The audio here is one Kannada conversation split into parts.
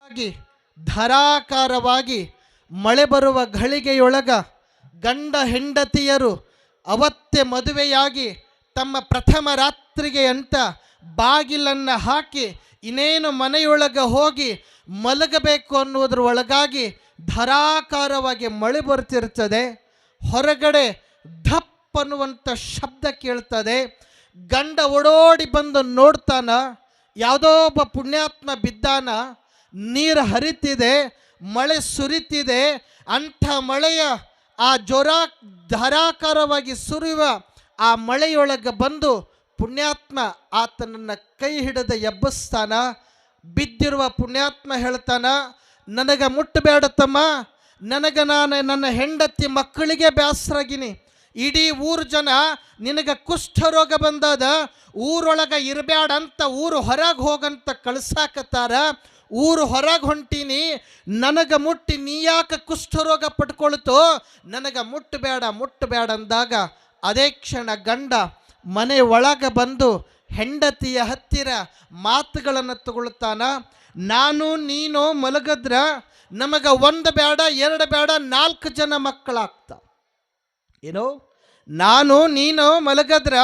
ಆಗಿ ಧಾರಾಕಾರವಾಗಿ ಮಳೆ ಬರುವ ಘಳಿಗೆಯೊಳಗ ಗಂಡ ಹೆಂಡತಿಯರು ಅವತ್ತೇ ಮದುವೆಯಾಗಿ ತಮ್ಮ ಪ್ರಥಮ ರಾತ್ರಿಗೆ ಅಂತ ಬಾಗಿಲನ್ನು ಹಾಕಿ ಇನ್ನೇನು ಮನೆಯೊಳಗ ಹೋಗಿ ಮಲಗಬೇಕು ಅನ್ನೋದ್ರ ಒಳಗಾಗಿ ಧಾರಾಕಾರವಾಗಿ ಮಳೆ ಬರ್ತಿರ್ತದೆ. ಹೊರಗಡೆ ಧಪ್ ಅನ್ನುವಂಥ ಶಬ್ದ ಕೇಳ್ತದೆ. ಗಂಡ ಓಡೋಡಿ ಬಂದು ನೋಡ್ತಾನ, ಯಾವುದೋ ಒಬ್ಬ ಪುಣ್ಯಾತ್ಮ ಬಿದ್ದಾನ, ನೀರು ಹರಿತಿದೆ, ಮಳೆ ಸುರಿತಿದೆ. ಅಂಥ ಮಳೆಯ ಆ ಧಾರಾಕಾರವಾಗಿ ಸುರಿಯುವ ಆ ಮಳೆಯೊಳಗೆ ಬಂದು ಪುಣ್ಯಾತ್ಮ ಆತನನ್ನು ಕೈ ಹಿಡಿದ ಎಬ್ಬಿಸ್ತಾನ. ಬಿದ್ದಿರುವ ಪುಣ್ಯಾತ್ಮ ಹೇಳ್ತಾನ, ನನಗೆ ಮುಟ್ಟಬೇಡ ತಮ್ಮ, ನನ್ನ ಹೆಂಡತಿ ಮಕ್ಕಳಿಗೆ ಬೇಸರಾಗಿನಿ. ಇಡೀ ಊರು ಜನ ನಿನಗೆ ಕುಷ್ಠರೋಗ ಬಂದದ, ಊರೊಳಗೆ ಇರಬೇಡ ಅಂತ ಊರು ಹೊರಗೆ ಹೋಗಂತ ಕಳ್ಸಾಕತ್ತಾರ. ಊರು ಹೊರಗೆ ಹೊಂಟೀನಿ, ನನಗೆ ಮುಟ್ಟಿ ನೀ ಯಾಕೆ ಕುಷ್ಠರೋಗ ಪಡ್ಕೊಳ್ತೋ, ನನಗೆ ಮುಟ್ಟಬೇಡ ಅಂದಾಗ ಅದೇ ಕ್ಷಣ ಗಂಡ ಮನೆ ಒಳಗೆ ಬಂದು ಹೆಂಡತಿಯ ಹತ್ತಿರ ಮಾತುಗಳನ್ನು ತಗೊಳ್ತಾನ. ನಾನು ನೀನು ಮಲಗದ್ರ ನಮಗೆ 1 ಬೇಡ 2 ಬೇಡ 4 ಜನ ಮಕ್ಕಳಾಗ್ತಾವ. ಏನೋ ನಾನು ನೀನು ಮಲಗದ್ರ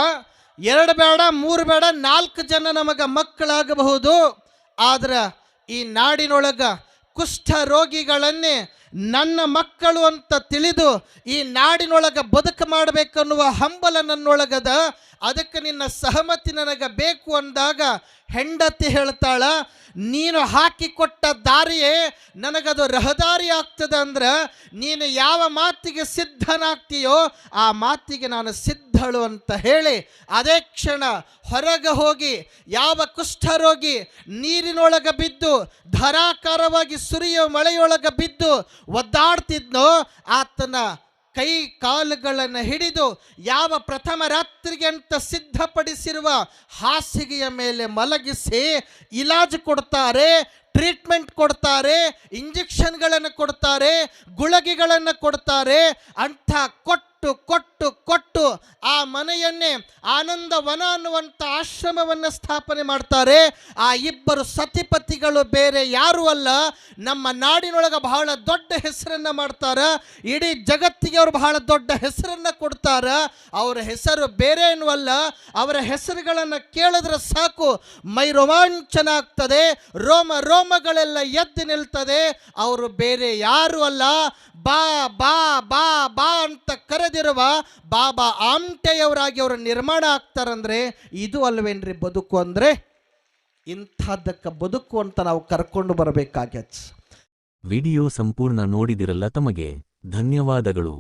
2 ಬೇಡ 3 ಬೇಡ 4 ಜನ ನಮಗೆ ಮಕ್ಕಳಾಗಬಹುದು. ಆದ್ರೆ ಈ ನಾಡಿನೊಳಗ ಕುಷ್ಠ ರೋಗಿಗಳನ್ನೇ ನನ್ನ ಮಕ್ಕಳು ಅಂತ ತಿಳಿದು ಈ ನಾಡಿನೊಳಗೆ ಬದುಕು ಮಾಡಬೇಕನ್ನುವ ಹಂಬಲ ನನ್ನೊಳಗದ, ಅದಕ್ಕೆ ನಿನ್ನ ಸಹಮತಿ ನನಗೆ ಬೇಕು ಅಂದಾಗ ಹೆಂಡತಿ ಹೇಳ್ತಾಳ, ನೀನು ಹಾಕಿಕೊಟ್ಟ ದಾರಿಯೇ ನನಗದು ರಹದಾರಿ ಆಗ್ತದೆ. ಅಂದ್ರೆ ನೀನು ಯಾವ ಮಾತಿಗೆ ಸಿದ್ಧನಾಗ್ತೀಯೋ ಆ ಮಾತಿಗೆ ನಾನು ಸಿದ್ಧಳು ಅಂತ ಹೇಳಿ ಅದೇ ಕ್ಷಣ ಹೊರಗೆ ಹೋಗಿ ಯಾವ ಕುಷ್ಠರೋಗಿ ನೀರಿನೊಳಗೆ ಬಿದ್ದು ಧಾರಾಕಾರವಾಗಿ ಸುರಿಯೋ ಮಳೆಯೊಳಗೆ ಬಿದ್ದು ಒದ್ದಾಡ್ತಿದ್ನೋ ಆತನ ಕೈ ಕಾಲುಗಳನ್ನು ಹಿಡಿದು ಯಾವ ಪ್ರಥಮ ರಾತ್ರಿಗೆ ಅಂತ ಸಿದ್ಧಪಡಿಸಿರುವ ಹಾಸಿಗೆಯ ಮೇಲೆ ಮಲಗಿಸಿ ಇಲಾಜು ಕೊಡ್ತಾರೆ, ಟ್ರೀಟ್ಮೆಂಟ್ ಕೊಡ್ತಾರೆ, ಇಂಜೆಕ್ಷನ್ಗಳನ್ನು ಕೊಡ್ತಾರೆ, ಗುಳಗಿಗಳನ್ನು ಕೊಡ್ತಾರೆ. ಅಂಥ ಕೊಟ್ಟು ಆ ಮನೆಯನ್ನೇ ಆನಂದವನ ಅನ್ನುವಂಥ ಆಶ್ರಮವನ್ನು ಸ್ಥಾಪನೆ ಮಾಡ್ತಾರೆ. ಆ ಇಬ್ಬರು ಸತಿಪತಿಗಳು ಬೇರೆ ಯಾರೂ ಅಲ್ಲ, ನಮ್ಮ ನಾಡಿನೊಳಗೆ ಬಹಳ ದೊಡ್ಡ ಹೆಸರನ್ನು ಮಾಡ್ತಾರೆ. ಇಡೀ ಜಗತ್ತಿಗೆ ಅವರು ಬಹಳ ದೊಡ್ಡ ಹೆಸರನ್ನು ಕೊಡ್ತಾರೆ. ಅವರ ಹೆಸರು ಬೇರೆ ಏನೂ ಅಲ್ಲ, ಅವರ ಹೆಸರುಗಳನ್ನು ಕೇಳಿದ್ರೆ ಸಾಕು ಮೈ ರೋಮಾಂಚನ ಆಗ್ತದೆ, ರೋಮಗಳೆಲ್ಲ ಎದ್ದು ನಿಲ್ತದೆ. ಅವರು ಬೇರೆ ಯಾರು ಅಲ್ಲ, ಬಾ ಬಾ ಬಾ ಬಾ ಅಂತ ಕರೆದಿರುವ ಬಾಬಾ ಆಮ್ಟೆಯವರಾಗಿ ಅವರು ನಿರ್ಮಾಣ ಆಗ್ತಾರಂದ್ರೆ ಇದು ಅಲ್ವೇನ್ರಿ ಬದುಕು ಅಂದ್ರೆ? ಇಂಥದ್ದಕ್ಕೆ ಬದುಕು ಅಂತ ನಾವು ಕರ್ಕೊಂಡು ಬರಬೇಕಾಗ್ಯದ. ವಿಡಿಯೋ ಸಂಪೂರ್ಣ ನೋಡಿದಿರಲ್ಲ, ತಮಗೆ ಧನ್ಯವಾದಗಳು.